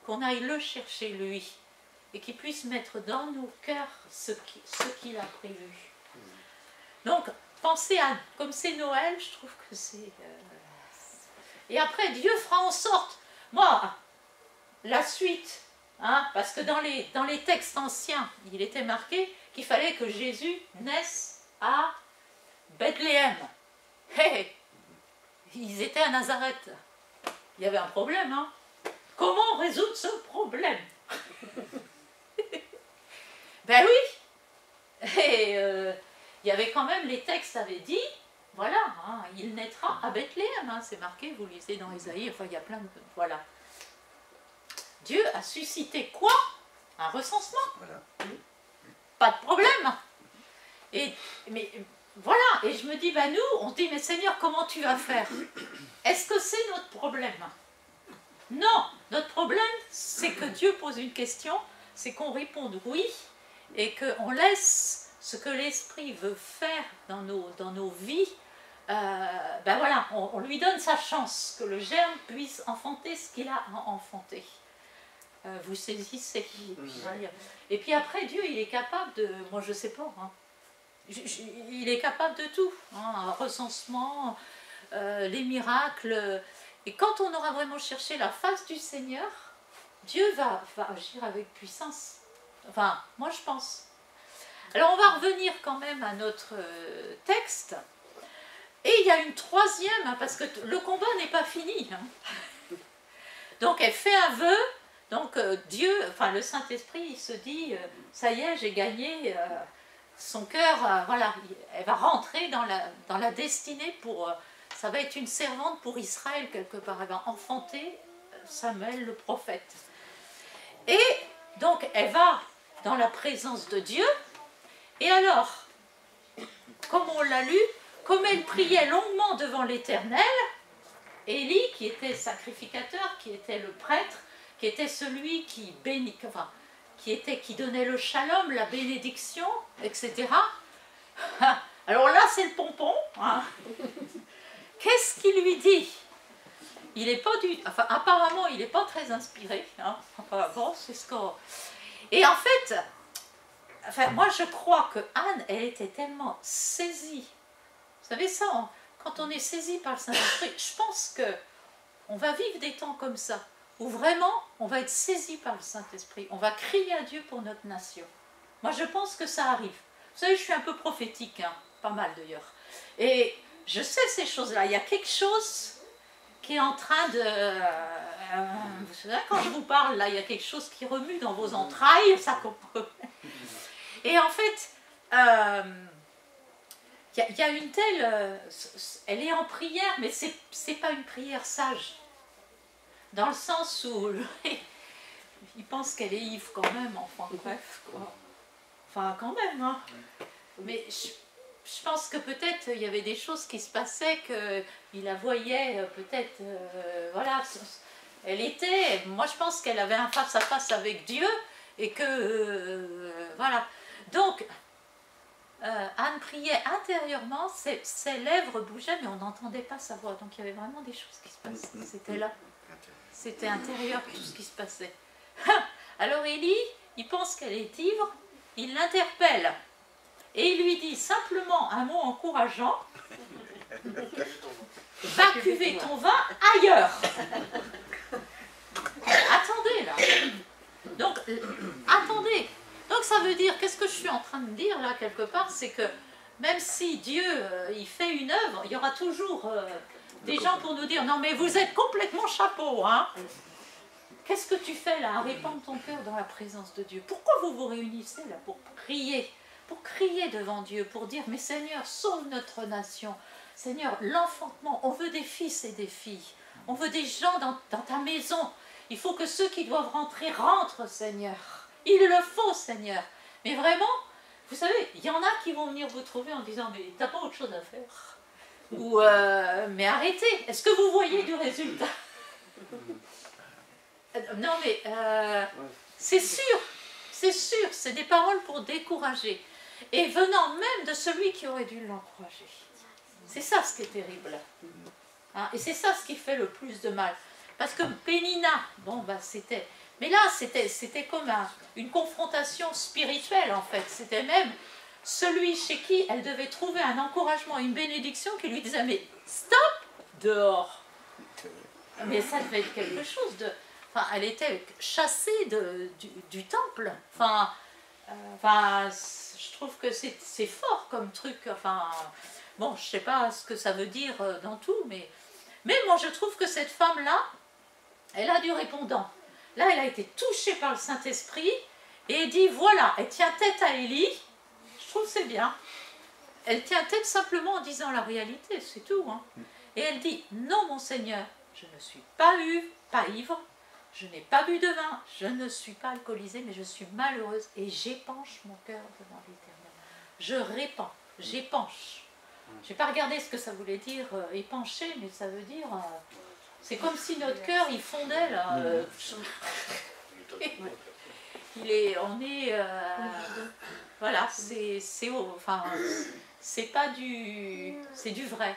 qu'on aille le chercher lui, et qu'il puisse mettre dans nos cœurs ce qu'il a prévu. Donc, pensez à, comme c'est Noël, je trouve que c'est... Et après, Dieu fera en sorte, moi, la suite, hein, parce que dans les textes anciens, il était marqué qu'il fallait que Jésus naisse à Bethléem. Hey, ils étaient à Nazareth. Il y avait un problème, hein. Comment résoudre ce problème? Ben oui. Et il y avait quand même, les textes avaient dit, voilà, hein, il naîtra à Bethléem, hein, c'est marqué, vous lisez dans Isaïe, enfin il y a plein de... Voilà. Dieu a suscité quoi? Un recensement. Voilà. Pas de problème. Mais voilà, et je me dis, ben nous, on se dit, mais Seigneur, comment tu vas faire? Est-ce que c'est notre problème? Non, notre problème, c'est que Dieu pose une question, c'est qu'on réponde oui, et qu'on laisse ce que l'Esprit veut faire dans nos vies, ben voilà, on lui donne sa chance, que le germe puisse enfanter ce qu'il a enfanté. Vous saisissez. Et puis après, Dieu, il est capable de... Moi, je ne sais pas. Hein, il est capable de tout. Hein, un recensement, les miracles. Et quand on aura vraiment cherché la face du Seigneur, Dieu va agir avec puissance. Enfin, moi, je pense. Alors, on va revenir quand même à notre texte. Et il y a une troisième, hein, parce que le combat n'est pas fini. Hein. Donc, elle fait un vœu. Donc Dieu, enfin le Saint-Esprit, il se dit, ça y est, j'ai gagné, son cœur, voilà, elle va rentrer dans la destinée pour, ça va être une servante pour Israël quelque part, elle va enfanter Samuel le prophète. Et donc elle va dans la présence de Dieu, et alors, comme on l'a lu, comme elle priait longuement devant l'Éternel, Élie, qui était sacrificateur, qui était le prêtre, qui était celui qui bénit, enfin, qui donnait le shalom, la bénédiction, etc. Alors là, c'est le pompon. Hein. Qu'est-ce qu'il lui dit? Il n'est pas du... Enfin, apparemment, il n'est pas très inspiré. Hein. Enfin, bon, c'est ce qu'on... Et en fait, enfin, moi, je crois que Anne, elle était tellement saisie. Vous savez ça, hein, quand on est saisi par le Saint-Esprit, je pense qu'on va vivre des temps comme ça, où vraiment on va être saisi par le Saint-Esprit, on va crier à Dieu pour notre nation. Moi je pense que ça arrive. Vous savez, je suis un peu prophétique, hein, pas mal d'ailleurs. Et je sais ces choses-là, il y a quelque chose qui est en train de... vous savez, quand je vous parle, là, il y a quelque chose qui remue dans vos entrailles, ça comprend. Et en fait, il y a une telle... elle est en prière, mais c'est pas une prière sage. Dans le sens où il pense qu'elle est ivre quand même, enfin bref, quoi. Enfin quand même, hein. Mais je pense que peut-être il y avait des choses qui se passaient, qu'il la voyait peut-être, voilà, elle était, moi je pense qu'elle avait un face-à-face avec Dieu, et que, voilà. Donc, Anne priait intérieurement, ses lèvres bougeaient, mais on n'entendait pas sa voix, donc il y avait vraiment des choses qui se passaient, c'était là. C'était intérieur tout ce qui se passait. Alors Élie, il pense qu'elle est ivre, il l'interpelle. Et il lui dit simplement un mot encourageant. Va cuver ton vin ailleurs. Attendez là. Donc, attendez. Donc ça veut dire, qu'est-ce que je suis en train de dire là quelque part, c'est que même si Dieu, il fait une œuvre, il y aura toujours... des gens pour nous dire, non mais vous êtes complètement chapeau, hein. Qu'est-ce que tu fais là, à répandre ton cœur dans la présence de Dieu? Pourquoi vous vous réunissez là pour crier devant Dieu, pour dire, mais Seigneur, sauve notre nation. Seigneur, l'enfantement, on veut des fils et des filles. On veut des gens dans ta maison. Il faut que ceux qui doivent rentrer, rentrent, Seigneur. Il le faut, Seigneur. Mais vraiment, vous savez, il y en a qui vont venir vous trouver en disant, mais t'as pas autre chose à faire? Ou mais arrêtez, est-ce que vous voyez du résultat? Non mais c'est sûr, c'est des paroles pour décourager, et venant même de celui qui aurait dû l'encourager. C'est ça ce qui est terrible, hein, et c'est ça ce qui fait le plus de mal, parce que Pénina, bon bah c'était, Mais là, c'était comme une confrontation spirituelle, en fait. C'était même celui chez qui elle devait trouver un encouragement, une bénédiction, qui lui disait, mais stop, dehors. Mais ça devait être quelque chose de... Enfin, elle était chassée du temple. Enfin, je trouve que c'est fort comme truc. Enfin, bon, je ne sais pas ce que ça veut dire dans tout, mais moi, je trouve que cette femme-là, elle a du répondant. Là, elle a été touchée par le Saint-Esprit et dit, voilà, elle tient tête à Élie. Je trouve que c'est bien. Elle tient tête simplement en disant la réalité, c'est tout. Hein. Et elle dit, non, mon Seigneur, je ne suis pas ivre, je n'ai pas bu de vin, je ne suis pas alcoolisée, mais je suis malheureuse et j'épanche mon cœur devant l'Éternel. Je répands, j'épanche. Je n'ai pas regardé ce que ça voulait dire épancher, mais ça veut dire... c'est comme si notre cœur, il fondait là. Voilà, enfin, c'est pas du... c'est du vrai,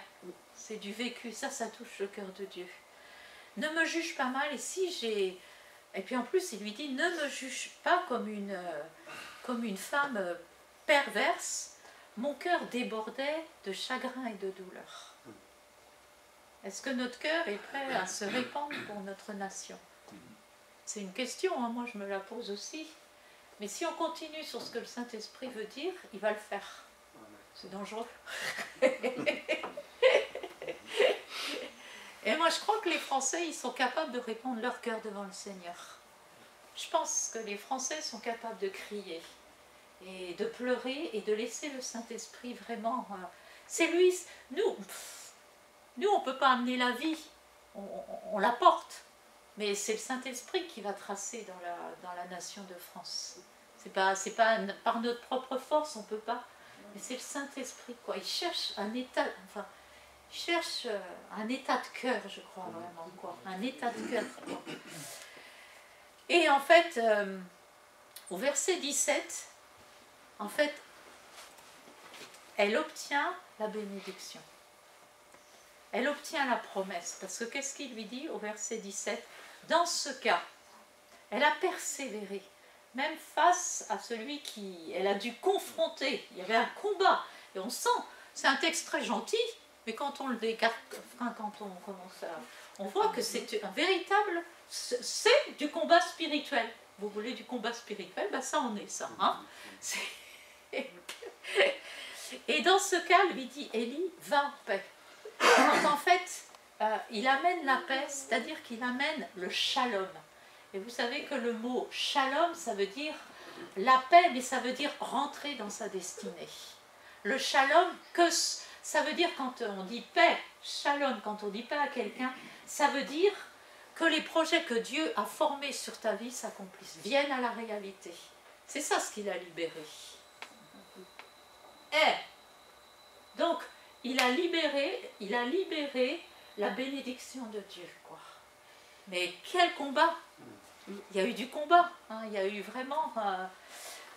c'est du vécu, ça touche le cœur de Dieu. Ne me juge pas mal, et si j'ai... Et puis en plus, il lui dit, ne me juge pas comme une femme perverse, mon cœur débordait de chagrin et de douleur. Est-ce que notre cœur est prêt à se répandre pour notre nation? C'est une question, hein, moi je me la pose aussi. Mais si on continue sur ce que le Saint-Esprit veut dire, il va le faire. C'est dangereux. Et moi je crois que les Français, ils sont capables de répandre leur cœur devant le Seigneur. Je pense que les Français sont capables de crier et de pleurer et de laisser le Saint-Esprit vraiment... c'est lui, nous, on ne peut pas amener la vie, on la porte. Mais c'est le Saint-Esprit qui va tracer dans la nation de France. C'est pas par notre propre force, on ne peut pas. Mais c'est le Saint-Esprit, quoi. Il cherche un état, enfin, il cherche un état de cœur, je crois vraiment, quoi. Un état de cœur, quoi. Et en fait, au verset 17, en fait, elle obtient la bénédiction. Elle obtient la promesse. Parce que qu'est-ce qu'il lui dit au verset 17? Dans ce cas, elle a persévéré, même face à celui qui... Elle a dû confronter. Il y avait un combat. Et on sent, c'est un texte très gentil, mais quand on le décarte, enfin, quand on commence à... On voit que c'est un véritable... C'est du combat spirituel. Vous voulez du combat spirituel? Ben ça en est, ça. Hein. Et dans ce cas, lui dit Élie, va en paix. Donc en fait, il amène la paix, c'est-à-dire qu'il amène le shalom. Et vous savez que le mot shalom, ça veut dire la paix, mais ça veut dire rentrer dans sa destinée. Le shalom, ça veut dire quand on dit paix, shalom, quand on dit paix à quelqu'un, ça veut dire que les projets que Dieu a formés sur ta vie s'accomplissent, viennent à la réalité. C'est ça ce qu'il a libéré. Et donc, il a libéré la bénédiction de Dieu, quoi. Mais quel combat! Il y a eu du combat, hein, il y a eu vraiment...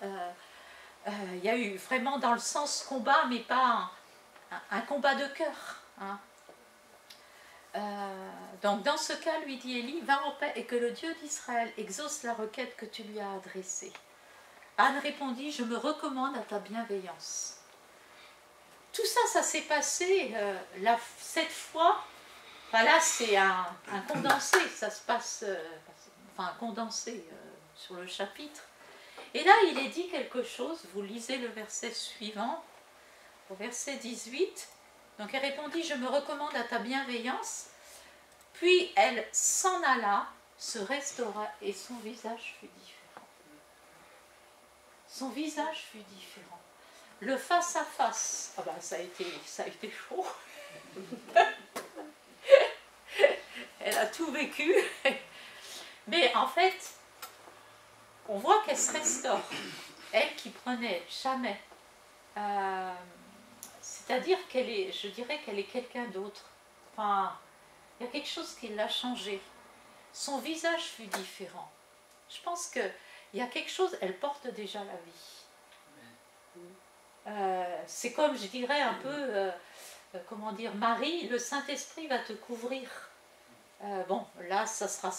il y a eu vraiment dans le sens combat, mais pas un combat de cœur. Hein. Donc dans ce cas, lui dit Élie, va en paix et que le Dieu d'Israël exauce la requête que tu lui as adressée. Anne répondit, je me recommande à ta bienveillance. Tout ça, ça s'est passé cette fois. Enfin là, c'est un condensé, ça se passe, enfin un condensé sur le chapitre. Et là, il est dit quelque chose, vous lisez le verset suivant, au verset 18. Donc elle répondit, je me recommande à ta bienveillance. Puis elle s'en alla, se restaura et son visage fut différent. Son visage fut différent. Le face-à-face, ah ben, ça a été chaud. Elle a tout vécu. Mais en fait, on voit qu'elle se restaure. Elle qui prenait jamais. C'est-à-dire qu'elle est, je dirais qu'elle est quelqu'un d'autre. Enfin, il y a quelque chose qui l'a changé. Son visage fut différent. Je pense qu'il y a quelque chose, elle porte déjà la vie. C'est comme, je dirais, un peu, comment dire, Marie, le Saint-Esprit va te couvrir. Bon, là, ça sera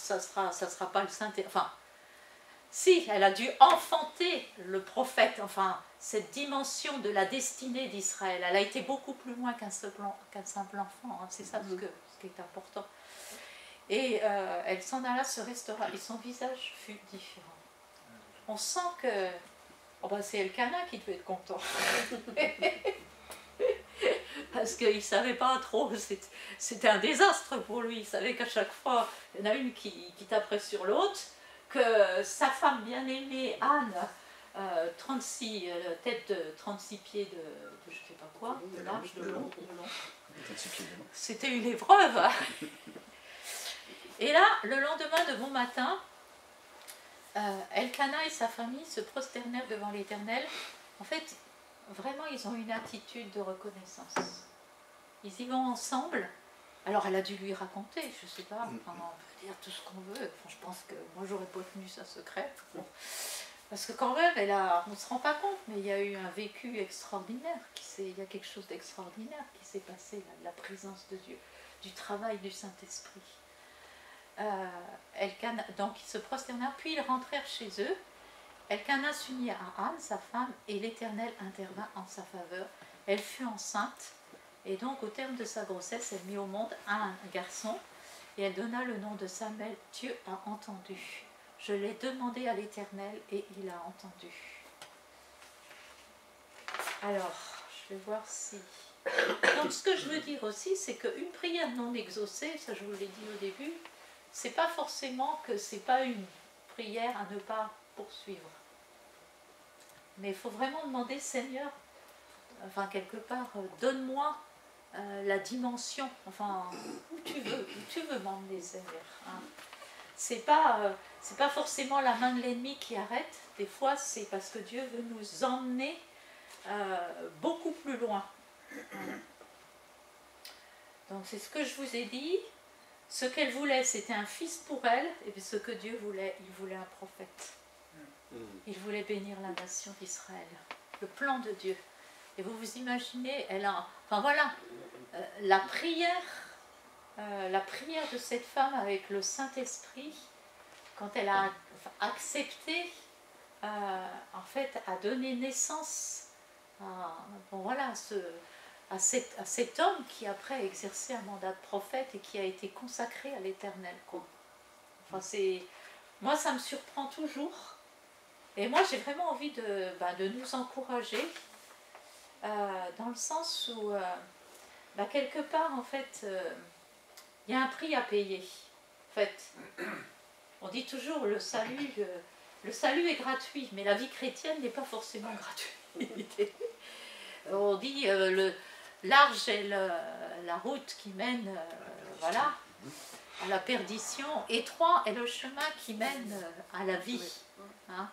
pas le Saint-Esprit. Enfin, Si, elle a dû enfanter le prophète, enfin, cette dimension de la destinée d'Israël. Elle a été beaucoup plus loin qu'un simple enfant, hein. C'est ça ce qui est important. Et elle s'en alla se restaurer, et son visage fut différent. On sent que... Oh ben c'est Elkana qui devait être content. Parce qu'il ne savait pas trop, c'était un désastre pour lui. Il savait qu'à chaque fois, il y en a une qui taperait sur l'autre, que sa femme bien-aimée, Anne, 36, tête de 36 pieds de je ne sais pas quoi, de large, de long. C'était une épreuve. Et là, le lendemain de bon matin, Elkana et sa famille se prosternèrent devant l'Éternel. En fait, vraiment, ils ont une attitude de reconnaissance. Ils y vont ensemble. Alors, elle a dû lui raconter, je ne sais pas, on peut dire tout ce qu'on veut. Enfin, je pense que moi, j'aurais pas tenu ça secret. Bon. Parce que quand même, on ne se rend pas compte, mais il y a eu un vécu extraordinaire. Il y a quelque chose d'extraordinaire qui s'est passé, là, de la présence de Dieu, du travail du Saint-Esprit. Donc, ils se prosternèrent, puis ils rentrèrent chez eux. Elkana s'unit à Anne, sa femme, et l'Éternel intervint en sa faveur. Elle fut enceinte, et donc au terme de sa grossesse, elle mit au monde un garçon, et elle donna le nom de Samuel. Dieu a entendu. Je l'ai demandé à l'Éternel, et il a entendu. Alors, je vais voir si... Donc ce que je veux dire aussi, c'est qu'une prière non exaucée, ça je vous l'ai dit au début, c'est pas forcément que c'est pas une prière à ne pas poursuivre. Mais il faut vraiment demander, Seigneur, enfin quelque part, donne-moi la dimension, enfin, où tu veux m'emmener, Seigneur. Hein. C'est pas forcément la main de l'ennemi qui arrête, des fois c'est parce que Dieu veut nous emmener beaucoup plus loin. Donc c'est ce que je vous ai dit. Ce qu'elle voulait, c'était un fils pour elle, et ce que Dieu voulait, il voulait un prophète. Il voulait bénir la nation d'Israël. Le plan de Dieu. Et vous vous imaginez, enfin voilà, la prière de cette femme avec le Saint-Esprit, quand elle a accepté, en fait, à donner naissance à cet homme qui après a exercé un mandat de prophète et qui a été consacré à l'Éternel. Enfin, moi, ça me surprend toujours. Et moi, j'ai vraiment envie de nous encourager dans le sens où, quelque part, en fait, il y a un prix à payer. En fait, on dit toujours le salut est gratuit, mais la vie chrétienne n'est pas forcément gratuite. On dit large est la route qui mène à la perdition, étroit est le chemin qui mène à la vie. Hein.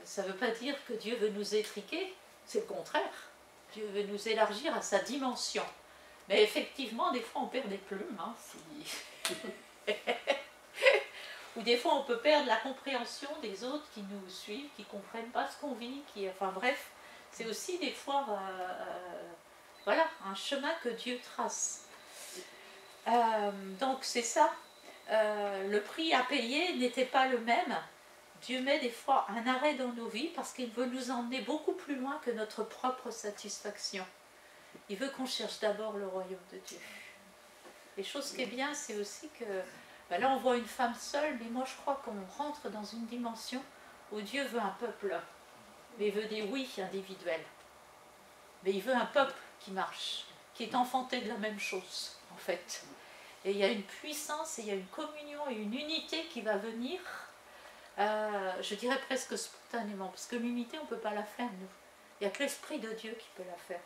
Ça ne veut pas dire que Dieu veut nous étriquer, c'est le contraire. Dieu veut nous élargir à sa dimension. Mais effectivement, des fois on perd des plumes. Hein, ou des fois on peut perdre la compréhension des autres qui nous suivent, qui ne comprennent pas ce qu'on vit, enfin bref, c'est aussi des fois un chemin que Dieu trace. Donc c'est ça, le prix à payer n'était pas le même. Dieu met des fois un arrêt dans nos vies parce qu'il veut nous emmener beaucoup plus loin que notre propre satisfaction. Il veut qu'on cherche d'abord le royaume de Dieu. Et chose qui est bien, c'est aussi que là on voit une femme seule, mais moi je crois qu'on rentre dans une dimension où Dieu veut un peuple, mais il veut des oui individuels. Mais il veut un peuple qui marche, qui est enfanté de la même chose, en fait. Et il y a une puissance, et il y a une communion et une unité qui va venir, je dirais presque spontanément, parce que l'unité, on ne peut pas la faire, nous. Il n'y a que l'Esprit de Dieu qui peut la faire.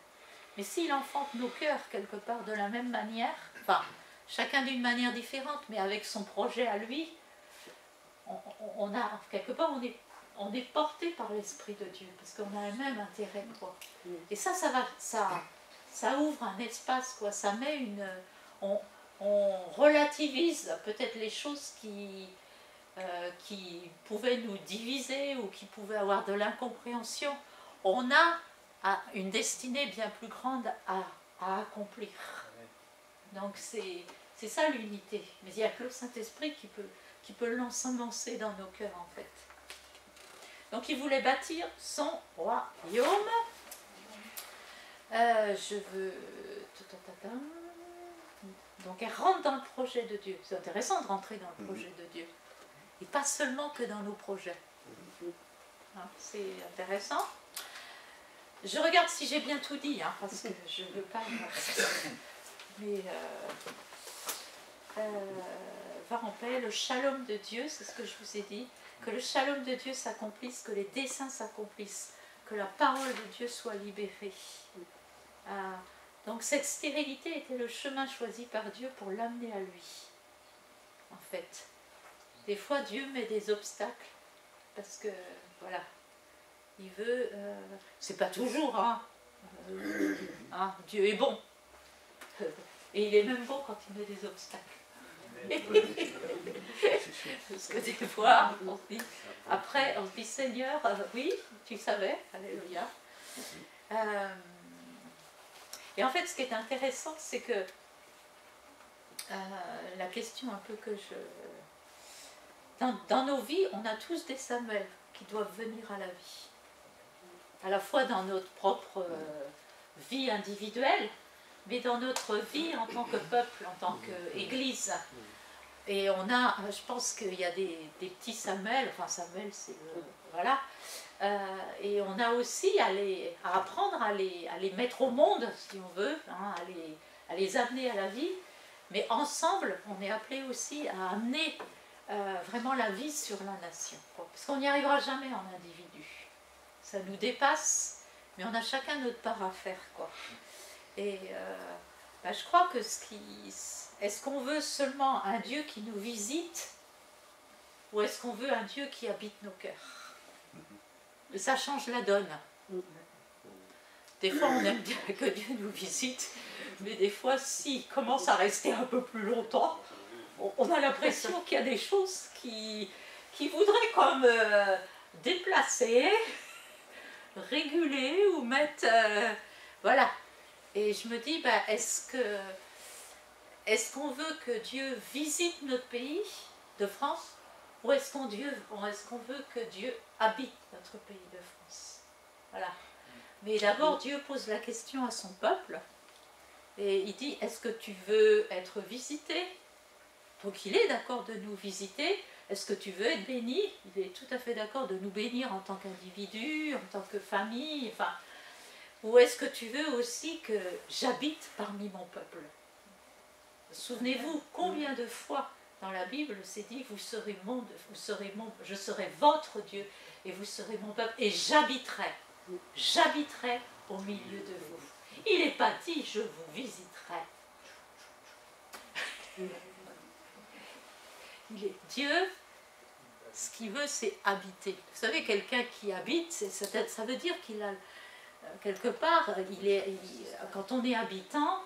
Mais s'il enfante nos cœurs quelque part de la même manière, enfin, chacun d'une manière différente, mais avec son projet à lui, quelque part, on est porté par l'Esprit de Dieu, parce qu'on a le même intérêt, quoi. Et ça ouvre un espace, quoi. Ça met on relativise peut-être les choses qui pouvaient nous diviser ou qui pouvaient avoir de l'incompréhension. On a une destinée bien plus grande à accomplir. Donc c'est ça l'unité. Mais il n'y a que le Saint-Esprit qui peut qui peut l'ensemencer dans nos cœurs en fait. Donc il voulait bâtir son royaume. Je veux... Donc elle rentre dans le projet de Dieu. C'est intéressant de rentrer dans le projet de Dieu. Et pas seulement que dans nos projets. Hein, c'est intéressant. Je regarde si j'ai bien tout dit, hein, parce que je ne veux pas... Mais... va en paix, le shalom de Dieu, c'est ce que je vous ai dit, que le shalom de Dieu s'accomplisse, que les desseins s'accomplissent, que la parole de Dieu soit libérée. Donc cette stérilité était le chemin choisi par Dieu pour l'amener à lui, en fait. Des fois Dieu met des obstacles, parce que, voilà, il veut, c'est pas toujours, hein, Dieu est bon, et il est même bon quand il met des obstacles. Parce que des fois, on se dit, après, on se dit Seigneur, oui, tu savais, alléluia. Et en fait, ce qui est intéressant, c'est que la question un peu que je... Dans nos vies, on a tous des Samuels qui doivent venir à la vie. À la fois dans notre propre vie individuelle, mais dans notre vie en tant que peuple, en tant qu'Église. Et on a, je pense qu'il y a des petits Samuel, enfin Samuel c'est voilà, et on a aussi à apprendre à les mettre au monde, si on veut, hein, à les amener à la vie, mais ensemble, on est appelé aussi à amener vraiment la vie sur la nation, quoi. Parce qu'on n'y arrivera jamais en individu. Ça nous dépasse, mais on a chacun notre part à faire, quoi. Et je crois que est-ce qu'on veut seulement un Dieu qui nous visite, ou est-ce qu'on veut un Dieu qui habite nos cœurs? Et ça change la donne. Des fois, on aime bien que Dieu nous visite, mais des fois, s'il commence à rester un peu plus longtemps, on a l'impression qu'il y a des choses qui voudraient comme déplacer, réguler ou mettre... voilà. Et je me dis, est-ce qu'on veut que Dieu visite notre pays de France, ou est-ce qu'on veut que Dieu habite notre pays de France? Voilà. Mais d'abord, Dieu pose la question à son peuple, et il dit, est-ce que tu veux être visité? Donc il est d'accord de nous visiter. Est-ce que tu veux être béni? Il est tout à fait d'accord de nous bénir en tant qu'individu, en tant que famille, enfin... Ou est-ce que tu veux aussi que j'habite parmi mon peuple? Souvenez-vous, combien de fois dans la Bible c'est dit, je serai votre Dieu, et vous serez mon peuple, et j'habiterai au milieu de vous. Il n'est pas dit, je vous visiterai. Il est Dieu, ce qu'il veut, c'est habiter. Vous savez, quelqu'un qui habite, ça veut dire qu'il a... Quelque part, quand on est habitant,